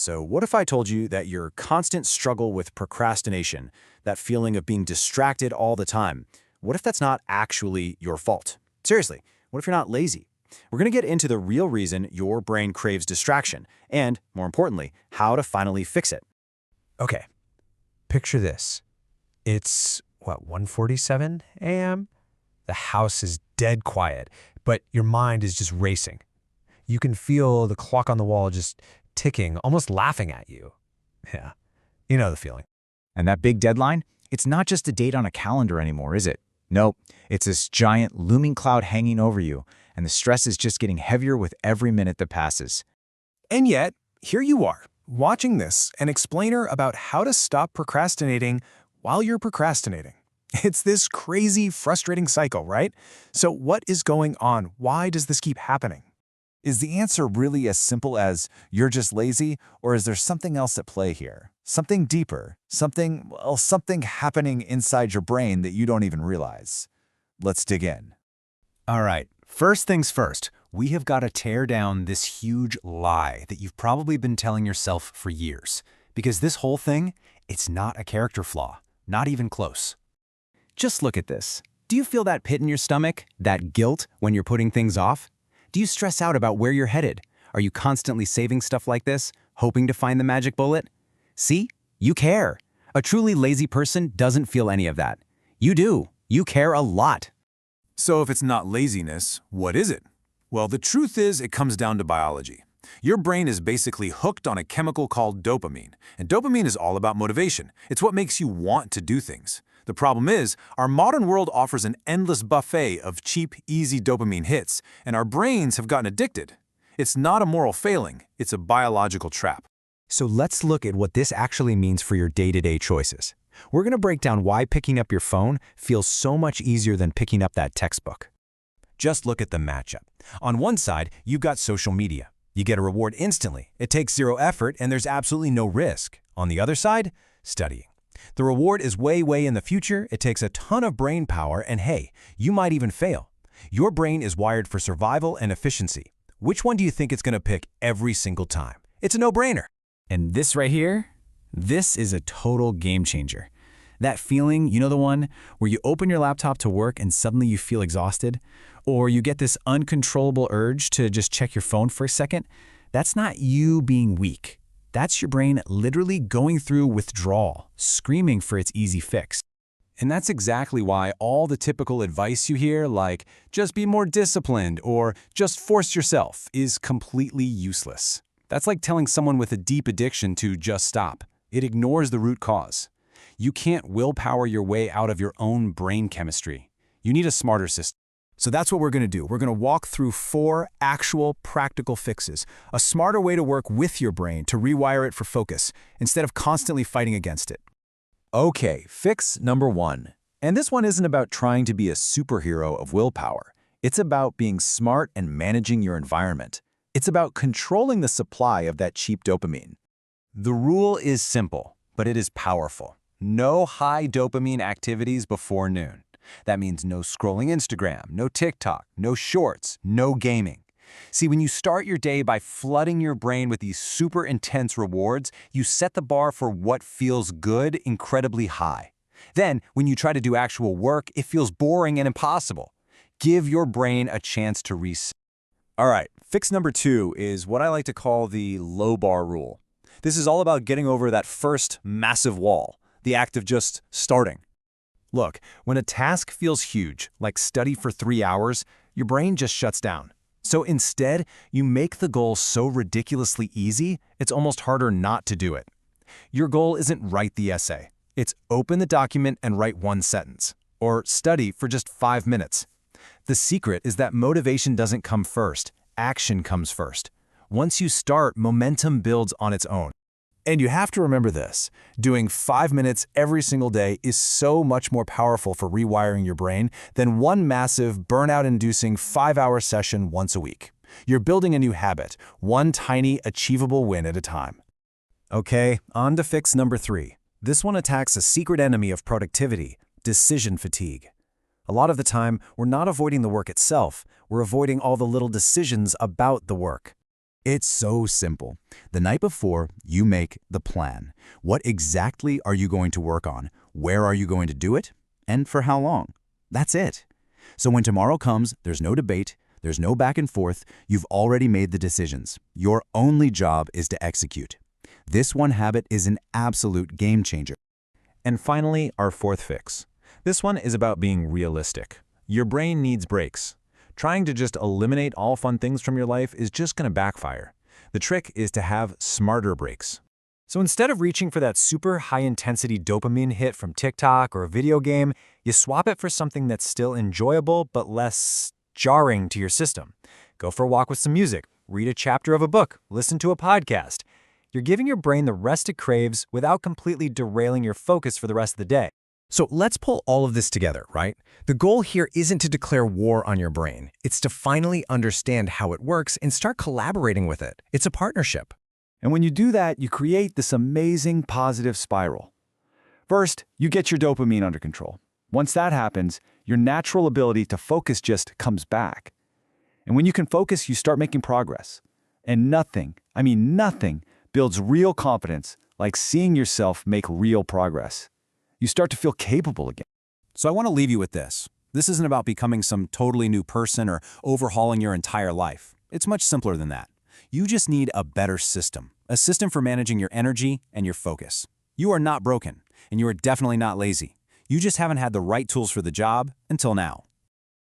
So what if I told you that your constant struggle with procrastination, that feeling of being distracted all the time, what if that's not actually your fault? Seriously, what if you're not lazy? We're going to get into the real reason your brain craves distraction and, more importantly, how to finally fix it. Okay, picture this. It's, 1:47 a.m.? The house is dead quiet, but your mind is just racing. You can feel the clock on the wall just ticking, almost laughing at you. Yeah, you know the feeling. And that big deadline? It's not just a date on a calendar anymore, is it? Nope, it's this giant looming cloud hanging over you, and the stress is just getting heavier with every minute that passes. And yet, here you are, watching this, an explainer about how to stop procrastinating while you're procrastinating. It's this crazy, frustrating cycle, right? So what is going on? Why does this keep happening? Is the answer really as simple as you're just lazy, or is there something else at play here? Something deeper, something happening inside your brain that you don't even realize. Let's dig in. All right, first things first, we have got to tear down this huge lie that you've probably been telling yourself for years. Because this whole thing, it's not a character flaw, not even close. Just look at this. Do you feel that pit in your stomach, that guilt when you're putting things off? Do you stress out about where you're headed? Are you constantly saving stuff like this, hoping to find the magic bullet? See? You care. A truly lazy person doesn't feel any of that. You do. You care a lot. So if it's not laziness, what is it? Well, the truth is it comes down to biology. Your brain is basically hooked on a chemical called dopamine, and dopamine is all about motivation. It's what makes you want to do things. The problem is, our modern world offers an endless buffet of cheap, easy dopamine hits, and our brains have gotten addicted. It's not a moral failing, it's a biological trap. So let's look at what this actually means for your day-to-day choices. We're going to break down why picking up your phone feels so much easier than picking up that textbook. Just look at the matchup. On one side, you've got social media. You get a reward instantly. It takes zero effort, and there's absolutely no risk. On the other side, studying. The reward is way in the future, it takes a ton of brain power, and hey, you might even fail. Your brain is wired for survival and efficiency. Which one do you think it's going to pick every single time? It's a no-brainer. And this right here, this is a total game changer. That feeling, you know the one where you open your laptop to work and suddenly you feel exhausted? Or you get this uncontrollable urge to just check your phone for a second? That's not you being weak. That's your brain literally going through withdrawal, screaming for its easy fix. And that's exactly why all the typical advice you hear, like just be more disciplined or just force yourself, is completely useless. That's like telling someone with a deep addiction to just stop. It ignores the root cause. You can't willpower your way out of your own brain chemistry. You need a smarter system. So that's what we're going to do. We're going to walk through 4 actual practical fixes, a smarter way to work with your brain to rewire it for focus, instead of constantly fighting against it. Okay, fix number 1. And this one isn't about trying to be a superhero of willpower. It's about being smart and managing your environment. It's about controlling the supply of that cheap dopamine. The rule is simple, but it is powerful. No high dopamine activities before noon. That means no scrolling Instagram, no TikTok, no shorts, no gaming. See, when you start your day by flooding your brain with these super intense rewards, you set the bar for what feels good incredibly high. Then, when you try to do actual work, it feels boring and impossible. Give your brain a chance to reset. All right, fix number 2 is what I like to call the low bar rule. This is all about getting over that first massive wall, the act of just starting. Look, when a task feels huge, like study for 3 hours, your brain just shuts down. So instead, you make the goal so ridiculously easy, it's almost harder not to do it. Your goal isn't write the essay. It's open the document and write 1 sentence, or study for just 5 minutes. The secret is that motivation doesn't come first, action comes first. Once you start, momentum builds on its own. And you have to remember this, doing 5 minutes every single day is so much more powerful for rewiring your brain than one massive, burnout-inducing 5-hour session once a week. You're building a new habit, one tiny, achievable win at a time. Okay, on to fix number 3. This one attacks a secret enemy of productivity, decision fatigue. A lot of the time, we're not avoiding the work itself, we're avoiding all the little decisions about the work. It's so simple. The night before, you make the plan. What exactly are you going to work on? Where are you going to do it? And for how long? That's it. So when tomorrow comes, there's no debate, there's no back and forth, you've already made the decisions. Your only job is to execute. This one habit is an absolute game changer. And finally, our fourth fix. This one is about being realistic. Your brain needs breaks. Trying to just eliminate all fun things from your life is just going to backfire. The trick is to have smarter breaks. So instead of reaching for that super high-intensity dopamine hit from TikTok or a video game, you swap it for something that's still enjoyable but less jarring to your system. Go for a walk with some music, read a chapter of a book, listen to a podcast. You're giving your brain the rest it craves without completely derailing your focus for the rest of the day. So let's pull all of this together, right? The goal here isn't to declare war on your brain. It's to finally understand how it works and start collaborating with it. It's a partnership. And when you do that, you create this amazing positive spiral. First, you get your dopamine under control. Once that happens, your natural ability to focus just comes back. And when you can focus, you start making progress. And nothing, I mean nothing, builds real confidence like seeing yourself make real progress. You start to feel capable again. So I want to leave you with this. This isn't about becoming some totally new person or overhauling your entire life. It's much simpler than that. You just need a better system, a system for managing your energy and your focus. You are not broken, and you are definitely not lazy. You just haven't had the right tools for the job until now.